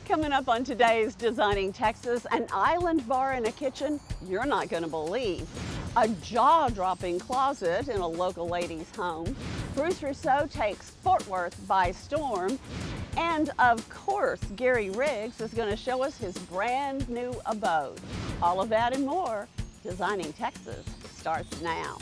Coming up on today's Designing Texas, an island bar and a kitchen you're not going to believe. A jaw-dropping closet in a local lady's home. Bruce Rousseau takes Fort Worth by storm. And of course, Gary Riggs is going to show us his brand new abode. All of that and more. Designing Texas starts now.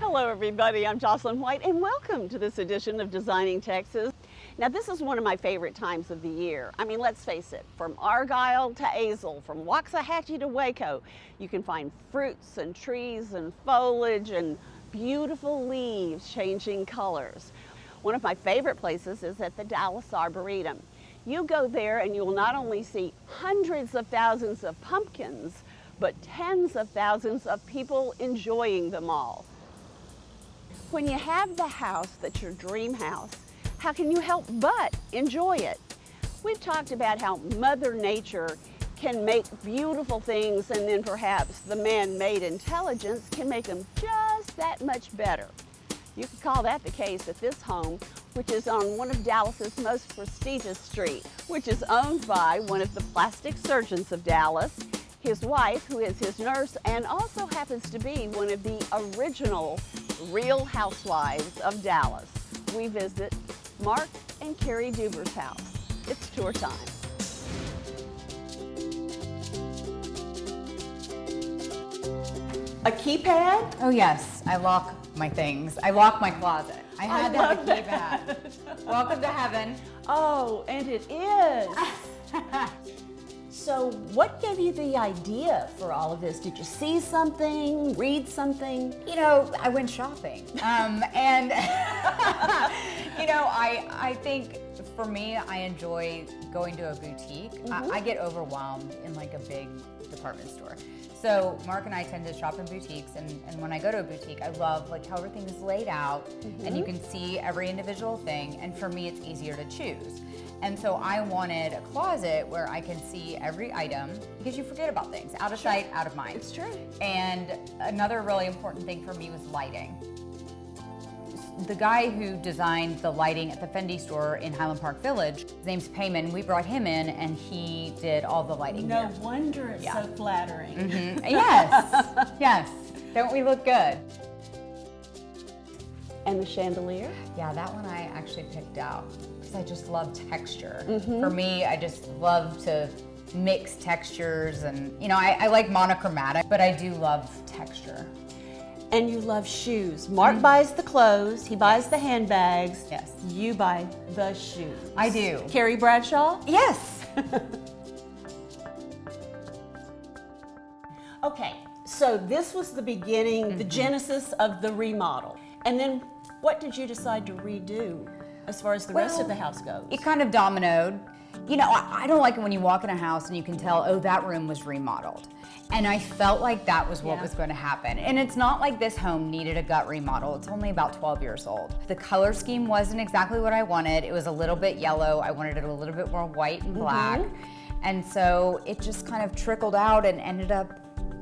Hello everybody, I'm Jocelyn White and welcome to this edition of Designing Texas. Now this is one of my favorite times of the year. I mean, let's face it, from Argyle to Azle, from Waxahachie to Waco, you can find fruits and trees and foliage and beautiful leaves changing colors. One of my favorite places is at the Dallas Arboretum. You go there and you will not only see hundreds of thousands of pumpkins, but tens of thousands of people enjoying them all. When you have the house that's your dream house, how can you help but enjoy it? We've talked about how Mother Nature can make beautiful things, and then perhaps the man-made intelligence can make them just that much better. You could call that the case at this home, which is on one of Dallas's most prestigious streets, which is owned by one of the plastic surgeons of Dallas, his wife, who is his nurse and also happens to be one of the original Real Housewives of Dallas. We visit Mark and Kary Zuber's house. It's tour time. A keypad? Oh yes, I lock my things. I lock my closet. I had to have a keypad. Welcome to heaven. Oh, and it is. So what gave you the idea for all of this? Did you see something, read something? You know, I went shopping. And, you know, I think for me, I enjoy going to a boutique. Mm-hmm. I get overwhelmed in like a big department store. So Mark and I tend to shop in boutiques, and when I go to a boutique, I love like how everything is laid out, and you can see every individual thing, and for me it's easier to choose. And so I wanted a closet where I can see every item, because you forget about things. Out of sight, out of mind. It's true. And another really important thing for me was lighting. The guy who designed the lighting at the Fendi store in Highland Park Village, his name's Payman. We brought him in and he did all the lighting No here. wonder it's so flattering. Mm-hmm. Yes, yes. Don't we look good? And the chandelier? Yeah, that one I actually picked out because I just love texture. For me, I just love to mix textures, and you know, I like monochromatic, but I do love texture. And you love shoes. Mark buys the clothes, he buys the handbags. Yes. You buy the shoes. I do. Kary Bradshaw? Yes. Okay, so this was the beginning, the genesis of the remodel. And then what did you decide to redo as far as the rest of the house goes? It kind of dominoed. You know, I don't like it when you walk in a house and you can tell, oh, that room was remodeled. And I felt like that was what was going to happen. And it's not like this home needed a gut remodel. It's only about 12 years old. The color scheme wasn't exactly what I wanted. It was a little bit yellow. I wanted it a little bit more white and black. And so it just kind of trickled out and ended up,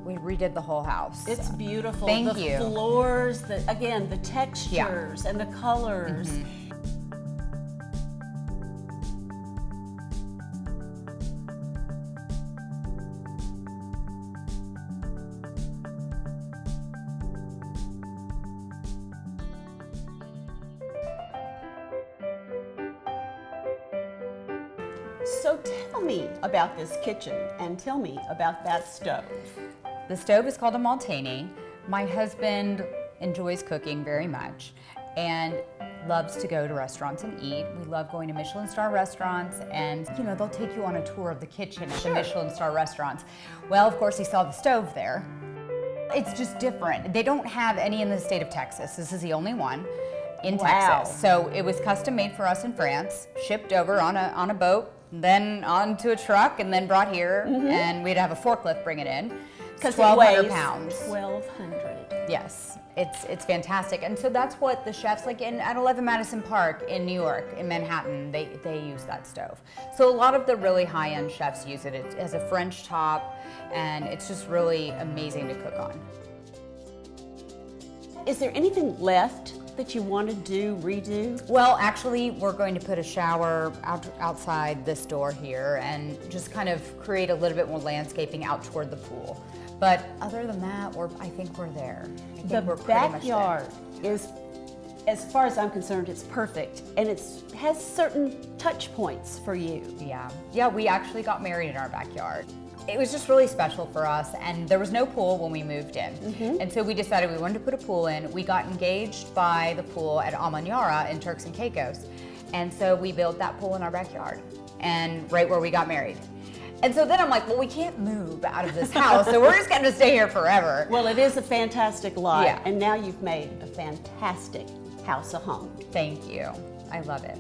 we redid the whole house. It's beautiful. Thank you. The floors, again, the textures and the colors. So tell me about this kitchen and tell me about that stove. The stove is called a Maltini. My husband enjoys cooking very much and loves to go to restaurants and eat. We love going to Michelin star restaurants, and you know, they'll take you on a tour of the kitchen at the Michelin star restaurants. Well, of course, he saw the stove there. It's just different. They don't have any in the state of Texas. This is the only one in Texas. So it was custom made for us in France, shipped over on a boat, then onto a truck, and then brought here, and we'd have a forklift bring it in. Because 1,200 pounds. 1,200. Yes. It's fantastic. And so that's what the chefs, like at 11 Madison Park in New York, in Manhattan, they use that stove. So a lot of the really high-end chefs use it. It has a French top, and it's just really amazing to cook on. Is there anything left that you want to redo? Well, actually, we're going to put a shower outside this door here and just kind of create a little bit more landscaping out toward the pool. But other than that, I think we're there. The backyard is, as far as I'm concerned, it's perfect, and it has certain touch points for you. Yeah, we actually got married in our backyard. It was just really special for us, and there was no pool when we moved in. And so we decided we wanted to put a pool in. We got engaged by the pool at Amanyara in Turks and Caicos. And so we built that pool in our backyard, and right where we got married. And so then I'm like, well, we can't move out of this house, so we're just going to stay here forever. Well, it is a fantastic lot, Yeah. and now you've made a fantastic house a home. Thank you. I love it.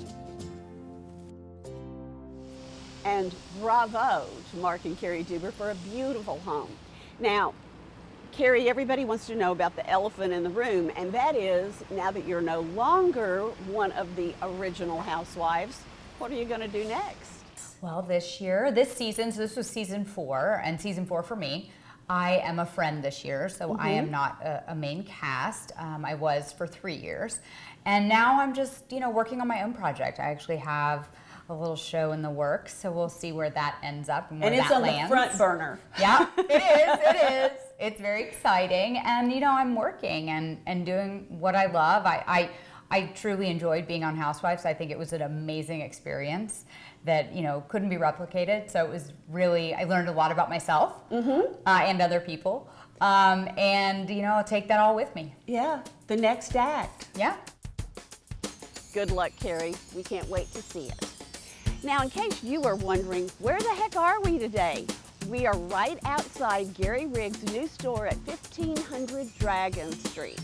And bravo to Mark and Kary Zuber for a beautiful home. Now, Kary, everybody wants to know about the elephant in the room, and that is, now that you're no longer one of the original housewives, what are you going to do next? Well, this season, so this was season 4, and season 4 for me, I am a friend this year, so I am not a main cast. I was for 3 years. And now I'm just, working on my own project. I actually have a little show in the works, so we'll see where that ends up and where that lands. And it's on the front burner. Yeah, it is. It's very exciting, and I'm working and doing what I love. I truly enjoyed being on Housewives. I think it was an amazing experience that couldn't be replicated. So it was really, I learned a lot about myself and other people, and I'll take that all with me. Yeah, the next act. Yeah. Good luck, Kary. We can't wait to see it. Now, in case you were wondering, where the heck are we today? We are right outside Gary Riggs' new store at 1500 Dragon Street.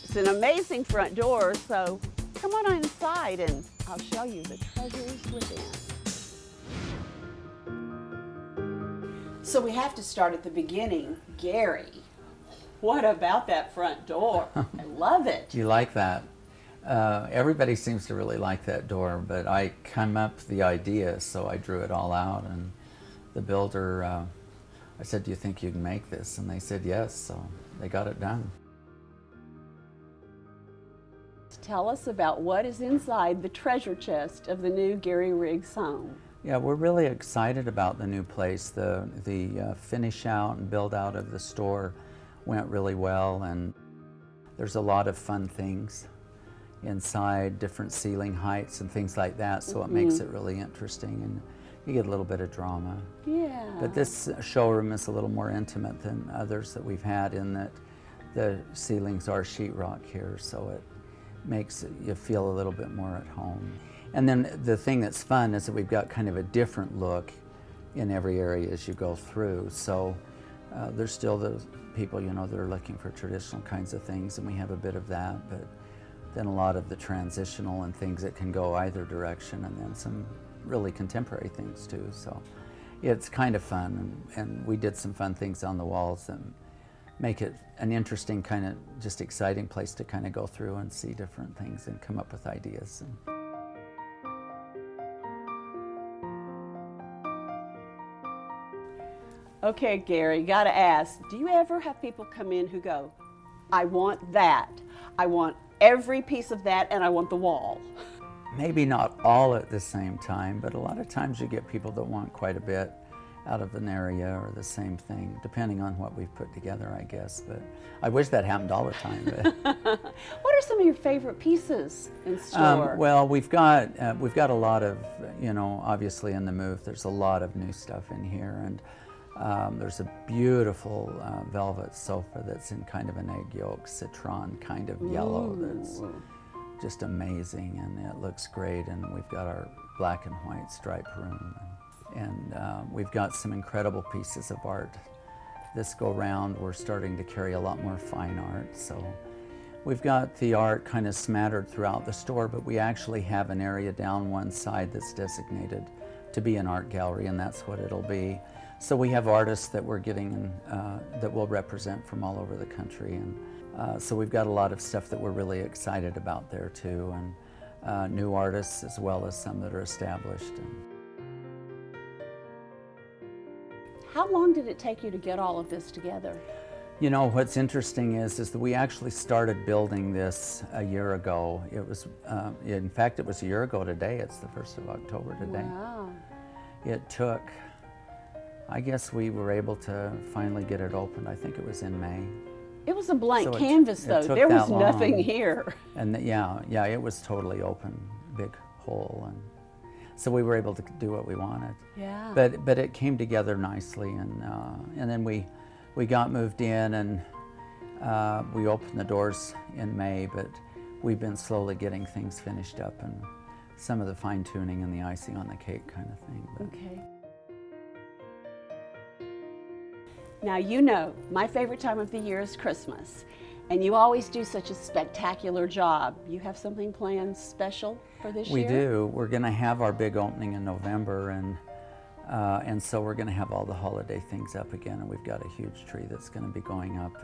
It's an amazing front door, so come on inside and I'll show you the treasures within. So we have to start at the beginning. Gary, what about that front door? I love it. You like that? Everybody seems to really like that door, but I come up with the idea, so I drew it all out, and the builder, I said, do you think you can make this? And they said yes, so they got it done. Tell us about what is inside the treasure chest of the new Gary Riggs home. Yeah, we're really excited about the new place. The finish out and build out of the store went really well, and there's a lot of fun things inside, different ceiling heights and things like that, so it makes it really interesting, and you get a little bit of drama. Yeah. But this showroom is a little more intimate than others that we've had, in that the ceilings are sheetrock here, so it makes you feel a little bit more at home. And then the thing that's fun is that we've got kind of a different look in every area as you go through. So there's still the people, that are looking for traditional kinds of things, and we have a bit of that, but then a lot of the transitional and things that can go either direction, and then some really contemporary things too. So it's kind of fun, and we did some fun things on the walls and make it an interesting, kind of just exciting place to kind of go through and see different things and come up with ideas. Okay, Gary, gotta ask, do you ever have people come in who go, I want that, I want every piece of that, and I want the wall? Maybe not all at the same time, but a lot of times you get people that want quite a bit out of an area or the same thing, depending on what we've put together, I guess. But I wish that happened all the time. But what are some of your favorite pieces in store? Well, we've got a lot of, obviously in the move, there's a lot of new stuff in here, and there's a beautiful velvet sofa that's in kind of an egg yolk citron kind of yellow that's just amazing, and it looks great. And we've got our black and white striped room, and we've got some incredible pieces of art. This go round, we're starting to carry a lot more fine art, so we've got the art kind of smattered throughout the store, but we actually have an area down one side that's designated to be an art gallery, and that's what it'll be. So we have artists that we're getting that will represent from all over the country, and So we've got a lot of stuff that we're really excited about there too, and new artists as well as some that are established. How long did it take you to get all of this together? You know, what's interesting is that we actually started building this a year ago. It was, in fact, it was a year ago today. It's the 1st of October today. Wow. It took, I guess we were able to finally get it opened. I think it was in May. It was a blank So canvas, though. took There was that long. nothing here. And yeah, it was totally open, big hole, and so we were able to do what we wanted. Yeah. But it came together nicely, and then we got moved in, and we opened the doors in May. But we've been slowly getting things finished up, and some of the fine tuning and the icing on the cake kind of thing. But. Okay. Now, you know, my favorite time of the year is Christmas, and you always do such a spectacular job. You have something planned special for this We year? do. We're going to have our big opening in November, and so we're going to have all the holiday things up again, and we've got a huge tree that's going to be going up,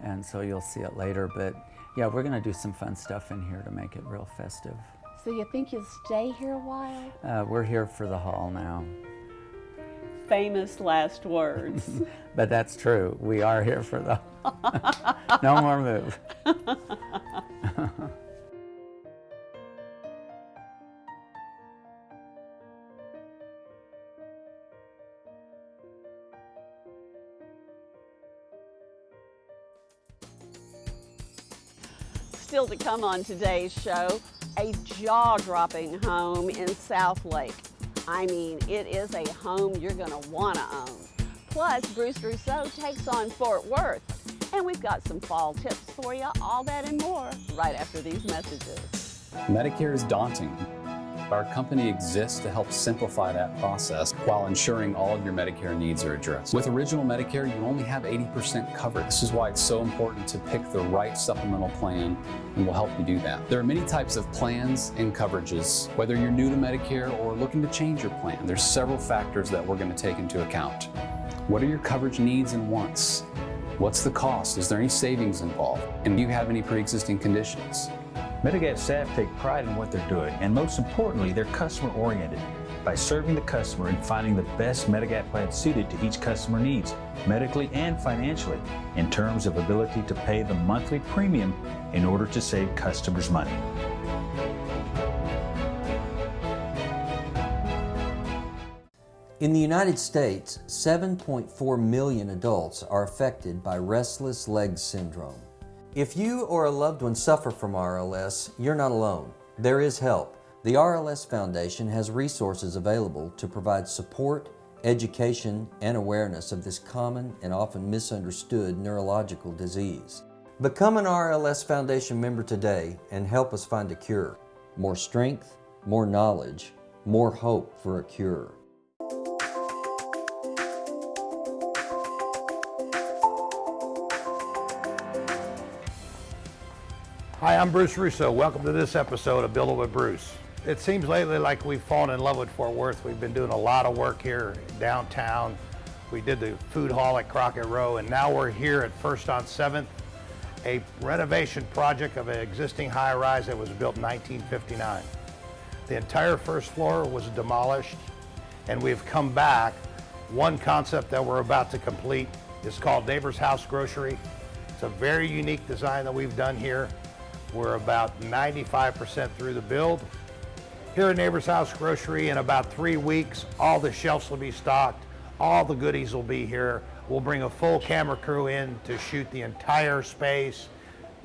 and so you'll see it later. But yeah, we're going to do some fun stuff in here to make it real festive. So you think you'll stay here a while? We're here for the hall now. Famous last words. But that's true. We are here for the no more move. Still to come on today's show, a jaw-dropping home in Southlake. I mean, it is a home you're going to want to own. Plus, Bruce Rousseau takes on Fort Worth. And we've got some fall tips for you, all that and more, right after these messages. Medicare is daunting. Our company exists to help simplify that process while ensuring all of your Medicare needs are addressed. With Original Medicare, you only have 80% covered. This is why it's so important to pick the right supplemental plan, and we'll help you do that. There are many types of plans and coverages. Whether you're new to Medicare or looking to change your plan, there's several factors that we're going to take into account. What are your coverage needs and wants? What's the cost? Is there any savings involved? And do you have any pre-existing conditions? Medigap staff take pride in what they're doing, and most importantly, they're customer-oriented by serving the customer and finding the best Medigap plan suited to each customer needs, medically and financially, in terms of ability to pay the monthly premium in order to save customers money. In the United States, 7.4 million adults are affected by restless leg syndrome. If you or a loved one suffer from RLS, you're not alone. There is help. The RLS Foundation has resources available to provide support, education, and awareness of this common and often misunderstood neurological disease. Become an RLS Foundation member today and help us find a cure. More strength, more knowledge, more hope for a cure. Hi, I'm Bruce Russo. Welcome to this episode of Build It with Bruce. It seems lately like we've fallen in love with Fort Worth. We've been doing a lot of work here downtown. We did the food hall at Crockett Row, and now we're here at First on 7th, a renovation project of an existing high-rise that was built in 1959. The entire first floor was demolished, and we've come back. One concept that we're about to complete is called Neighbor's House Grocery. It's a very unique design that we've done here. We're about 95% through the build. Here at Neighbor's House Grocery, in about 3 weeks, all the shelves will be stocked, all the goodies will be here. We'll bring a full camera crew in to shoot the entire space.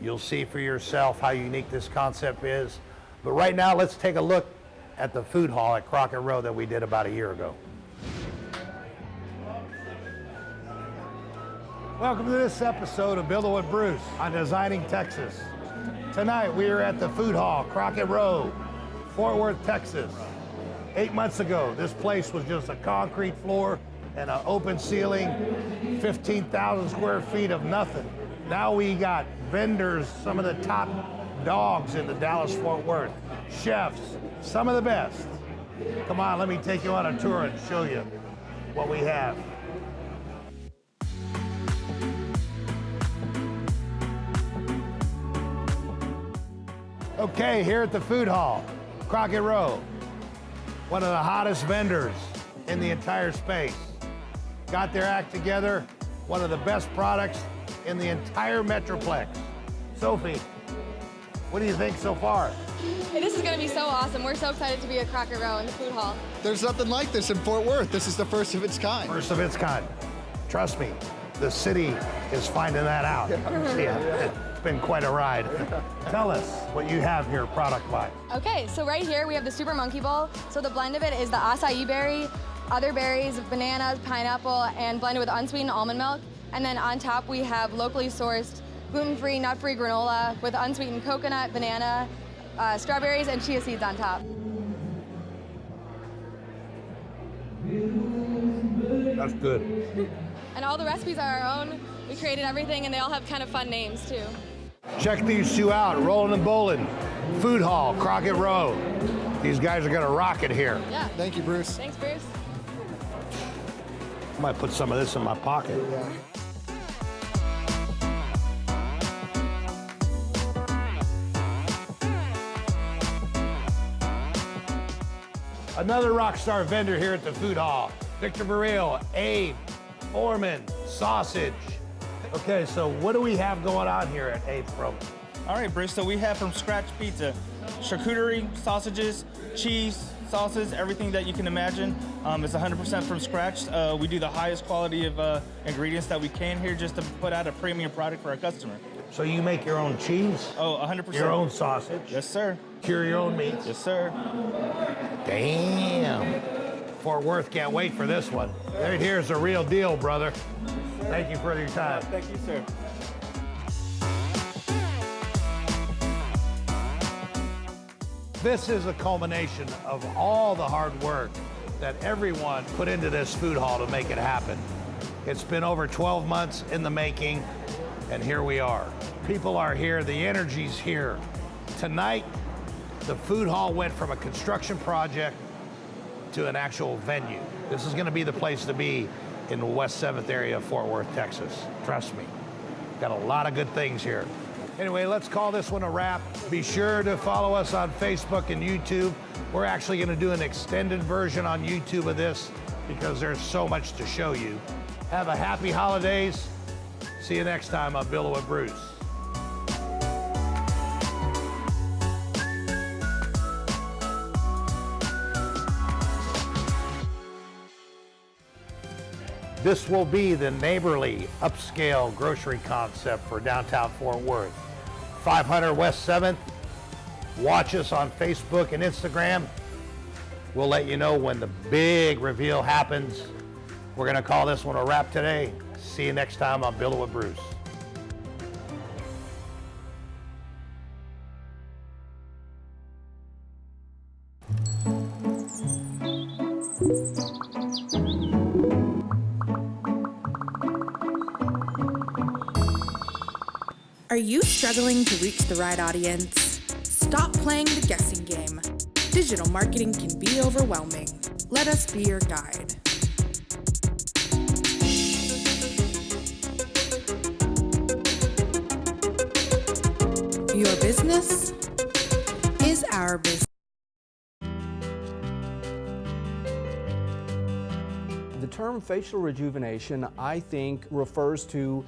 You'll see for yourself how unique this concept is. But right now, let's take a look at the food hall at Crockett Row that we did about a year ago. Welcome to this episode of Build It with Bruce on Designing Texas. Tonight we are at the food hall, Crockett Row, Fort Worth, Texas. 8 months ago, this place was just a concrete floor and an open ceiling, 15,000 square feet of nothing. Now we got vendors, some of the top dogs in the Dallas-Fort Worth, chefs, some of the best. Come on, let me take you on a tour and show you what we have. Okay, here at the food hall, Crockett Row, one of the hottest vendors in the entire space. Got their act together, one of the best products in the entire Metroplex. Sophie, what do you think so far? Hey, this is going to be so awesome. We're so excited to be at Crockett Row in the food hall. There's nothing like this in Fort Worth. This is the first of its kind. First of its kind. Trust me, the city is finding that out. Yeah, it's been quite a ride. Tell us what you have here product-wise. Okay, so right here we have the Super Monkey Bowl. So the blend of it is the acai berry, other berries, bananas, pineapple, and blended with unsweetened almond milk. And then on top we have locally sourced, gluten-free, nut-free granola with unsweetened coconut, banana, strawberries, and chia seeds on top. That's good. And all the recipes are our own. We created everything, and they all have kind of fun names, too. Check these two out, Rollin' and Bowlin', Food Hall, Crockett Row. These guys are gonna rock it here. Yeah. Thank you, Bruce. Thanks, Bruce. I might put some of this in my pocket. Another rock star vendor here at the food hall, Victor Baril, Abe, Foreman, Sausage. Okay, so what do we have going on here at Abe from? All right, Bruce, so we have from scratch pizza, charcuterie, sausages, cheese, sauces, everything that you can imagine. It's 100% from scratch. We do the highest quality of ingredients that we can here just to put out a premium product for our customer. So you make your own cheese? Oh, 100%. Your own sausage? Yes, sir. Cure your own meats? Yes, sir. Damn. Fort Worth can't wait for this one. Right here's the real deal, brother. Thank you for your time. Thank you, sir. This is a culmination of all the hard work that everyone put into this food hall to make it happen. It's been over 12 months in the making, and here we are. People are here, the energy's here. Tonight, the food hall went from a construction project to an actual venue. This is gonna be the place to be in the West 7th area of Fort Worth, Texas. Trust me, got a lot of good things here. Anyway, let's call this one a wrap. Be sure to follow us on Facebook and YouTube. We're actually gonna do an extended version on YouTube of this because there's so much to show you. Have a happy holidays. See you next time on Billow with Bruce. This will be the neighborly, upscale grocery concept for downtown Fort Worth. 500 West 7th. Watch us on Facebook and Instagram. We'll let you know when the big reveal happens. We're gonna call this one a wrap today. See you next time on Billow with Bruce. Are you struggling to reach the right audience? Stop playing the guessing game. Digital marketing can be overwhelming. Let us be your guide. Your business is our business. The term facial rejuvenation, I think, refers to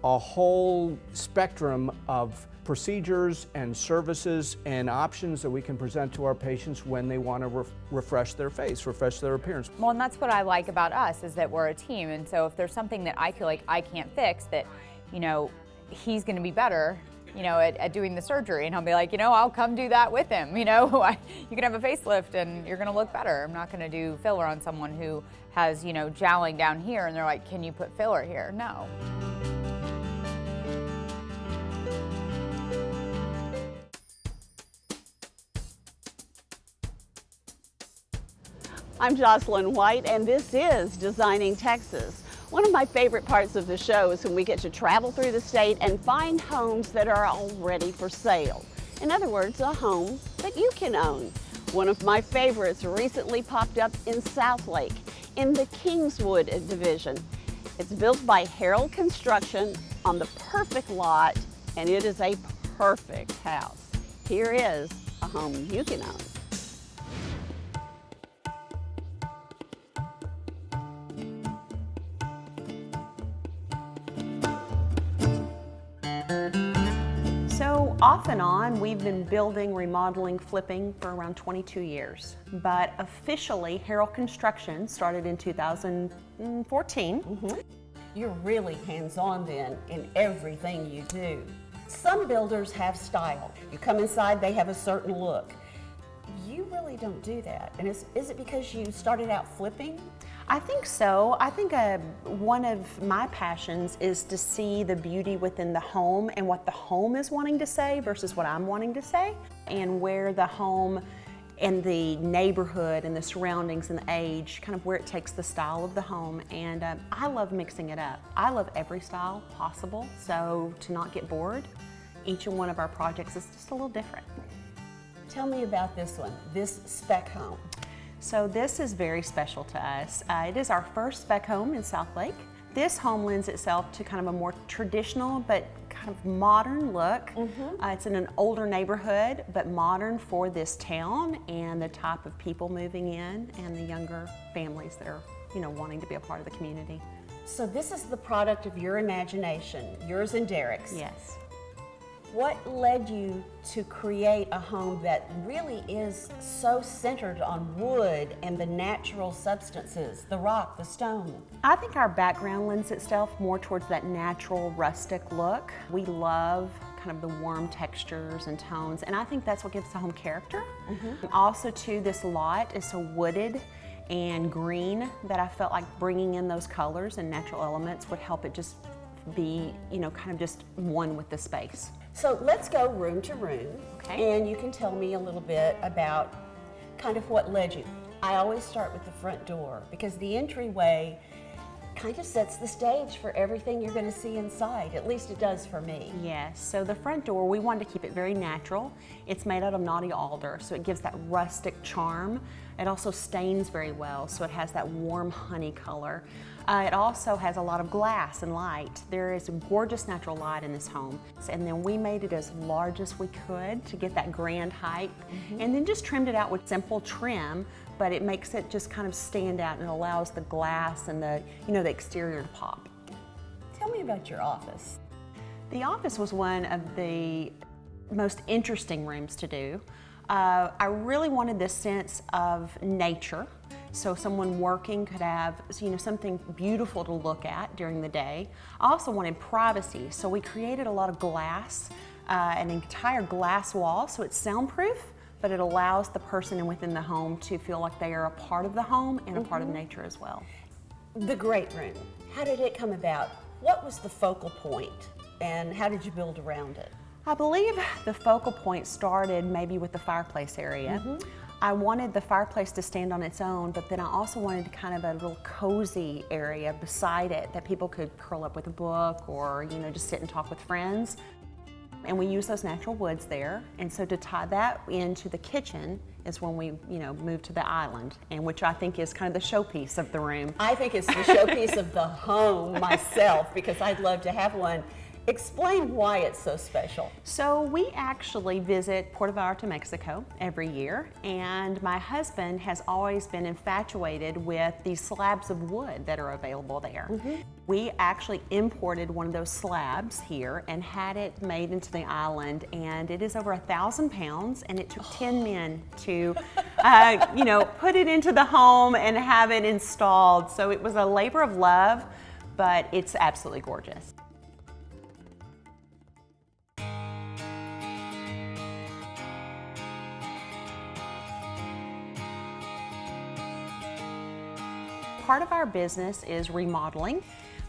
a whole spectrum of procedures and services and options that we can present to our patients when they want to refresh their face, refresh their appearance. Well, and that's what I like about us, is that we're a team. And so if there's something that I feel like I can't fix, that, you know, he's going to be better, you know, at doing the surgery, and I'll be like, you know, I'll come do that with him. You know, you can have a facelift and you're going to look better. I'm not going to do filler on someone who has, you know, jowling down here and they're like, can you put filler here? No. I'm Jocelyn White, and this is Designing Texas. One of my favorite parts of the show is when we get to travel through the state and find homes that are already for sale. In other words, a home that you can own. One of my favorites recently popped up in Southlake, in the Kingswood division. It's built by Harold Construction on the perfect lot, and it is a perfect house. Here is a home you can own. So off and on, we've been building, remodeling, flipping for around 22 years. But officially, Harold Construction started in 2014. You're really hands-on then in everything you do. Some builders have style. You come inside, they have a certain look. You really don't do that. And is it because you started out flipping? I think so. I think one of my passions is to see the beauty within the home and what the home is wanting to say versus what I'm wanting to say, and where the home and the neighborhood and the surroundings and the age, kind of where it takes the style of the home. And I love mixing it up. I love every style possible, so to not get bored, each and one of our projects is just a little different. Tell me about this one, this spec home. So this is very special to us. It is our first spec home in Southlake. This home lends itself to kind of a more traditional but kind of modern look. It's in an older neighborhood, but modern for this town and the type of people moving in and the younger families that are, wanting to be a part of the community. So this is the product of your imagination, yours and Derek's. Yes. What led you to create a home that really is so centered on wood and the natural substances, the rock, the stone? I think our background lends itself more towards that natural, rustic look. We love kind of the warm textures and tones, and I think that's what gives the home character. Also, too, this lot is so wooded and green that I felt like bringing in those colors and natural elements would help it just be, kind of just one with the space. So let's go room to room, and you can tell me a little bit about kind of what led you. I always start with the front door because the entryway kind of sets the stage for everything you're going to see inside. At least it does for me. Yes, so the front door, we wanted to keep it very natural. It's made out of knotty alder, so it gives that rustic charm. It also stains very well, so it has that warm honey color. It also has a lot of glass and light. There is gorgeous natural light in this home. And then we made it as large as we could to get that grand height. And then just trimmed it out with simple trim, but it makes it just kind of stand out and allows the glass and the, the exterior to pop. Tell me about your office. The office was one of the most interesting rooms to do. I really wanted this sense of nature. So someone working could have, something beautiful to look at during the day. I also wanted privacy, so we created a lot of glass, an entire glass wall, so it's soundproof, but it allows the person within the home to feel like they are a part of the home and a part of nature as well. The great room, how did it come about? What was the focal point, and how did you build around it? I believe the focal point started maybe with the fireplace area. I wanted the fireplace to stand on its own, but then I also wanted kind of a little cozy area beside it that people could curl up with a book or, just sit and talk with friends. And we use those natural woods there. And so to tie that into the kitchen is when we, moved to the island, and which I think is kind of the showpiece of the room. I think it's the showpiece of the home myself, because I'd love to have one. Explain why it's so special. So we actually visit Puerto Vallarta, Mexico every year, and my husband has always been infatuated with these slabs of wood that are available there. We actually imported one of those slabs here and had it made into the island, and it is over 1,000 pounds, and it took 10 men to put it into the home and have it installed. So it was a labor of love, but it's absolutely gorgeous. Part of our business is remodeling.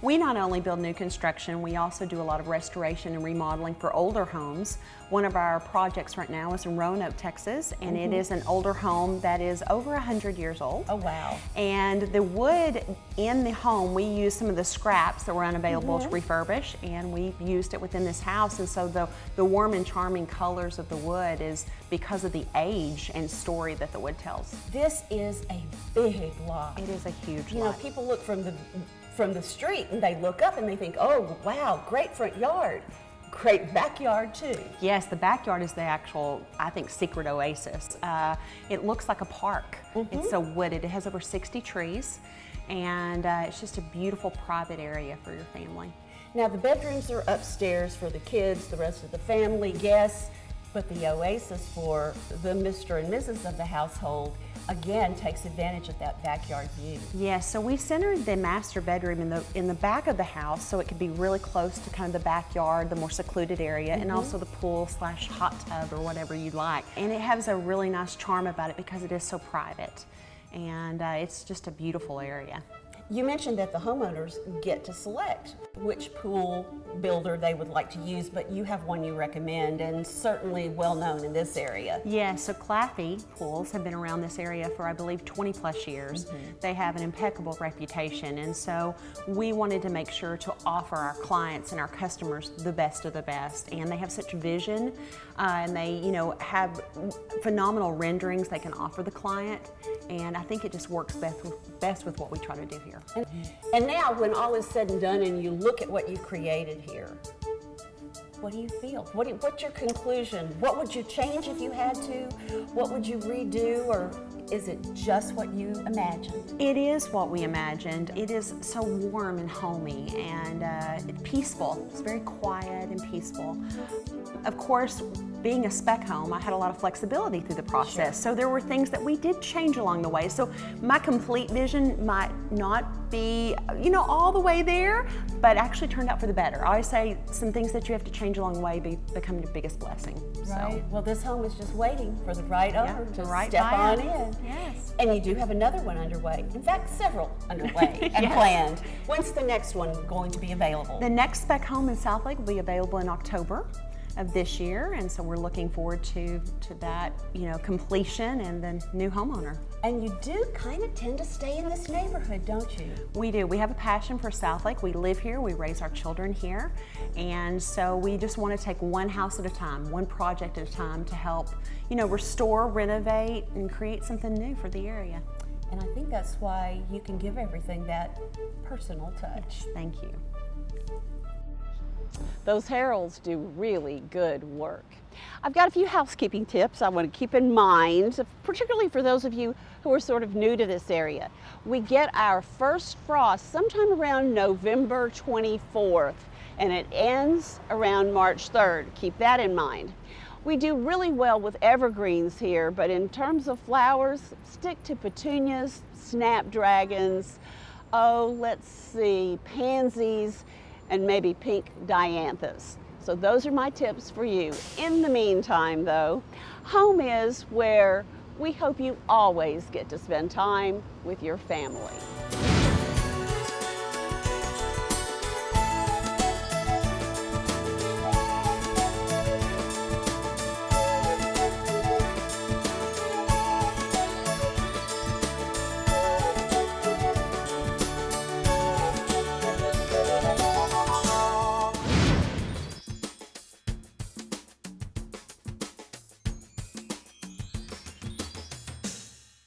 We not only build new construction, we also do a lot of restoration and remodeling for older homes. One of our projects right now is in Roanoke, Texas, and it is an older home that is over 100 years old. Oh, wow. And the wood in the home, we use some of the scraps that were unavailable to refurbish, and we used it within this house. And so the warm and charming colors of the wood is because of the age and story that the wood tells. This is a big lot. It is a huge lot. People look from the street and they look up and they think, oh, wow, great front yard. great backyard too. Yes, the backyard is the actual, I think, secret oasis. It looks like a park. It's so wooded. It has over 60 trees, and it's just a beautiful private area for your family. Now the bedrooms are upstairs for the kids, the rest of the family, guests, but the oasis for the Mr. and Mrs. of the household again takes advantage of that backyard view. Yes, so we centered the master bedroom in the back of the house so it could be really close to kind of the backyard, the more secluded area, and also the pool/hot tub or whatever you like. And it has a really nice charm about it because it is so private, and it's just a beautiful area. You mentioned that the homeowners get to select which pool builder they would like to use, but you have one you recommend and certainly well known in this area. Yes, so Claffey Pools have been around this area for, I believe, 20 plus years. They have an impeccable reputation, and so we wanted to make sure to offer our clients and our customers the best of the best. And they have such vision, and they, have phenomenal renderings they can offer the client, and I think it just works best with what we try to do here. And now, when all is said and done and you look at what you've created here, what do you feel? What's your conclusion? What would you change if you had to? What would you redo, or is it just what you imagined? It is what we imagined. It is so warm and homey and peaceful. It's very quiet and peaceful. Of course, being a spec home, I had a lot of flexibility through the process. So there were things that we did change along the way. So my complete vision might not be, all the way there, but actually turned out for the better. I always say some things that you have to change along the way become your biggest blessing. Right. Well, this home is just waiting for the right owner to right step on buyer. in. Yes. And you do have another one underway. In fact, several underway and planned. When's the next one going to be available? The next spec home in Southlake will be available in October of this year, and so we're looking forward to that, completion and the new homeowner. And you do kind of tend to stay in this neighborhood, don't you? We do. We have a passion for Southlake. We live here, we raise our children here, and so we just want to take one house at a time, one project at a time to help, restore, renovate, and create something new for the area. And I think that's why you can give everything that personal touch. Yes, thank you. Those heralds do really good work. I've got a few housekeeping tips I want to keep in mind, particularly for those of you who are sort of new to this area. We get our first frost sometime around November 24th, and it ends around March 3rd. Keep that in mind. We do really well with evergreens here, but in terms of flowers, stick to petunias, snapdragons, pansies, and maybe pink dianthus. So those are my tips for you. In the meantime, though, home is where we hope you always get to spend time with your family.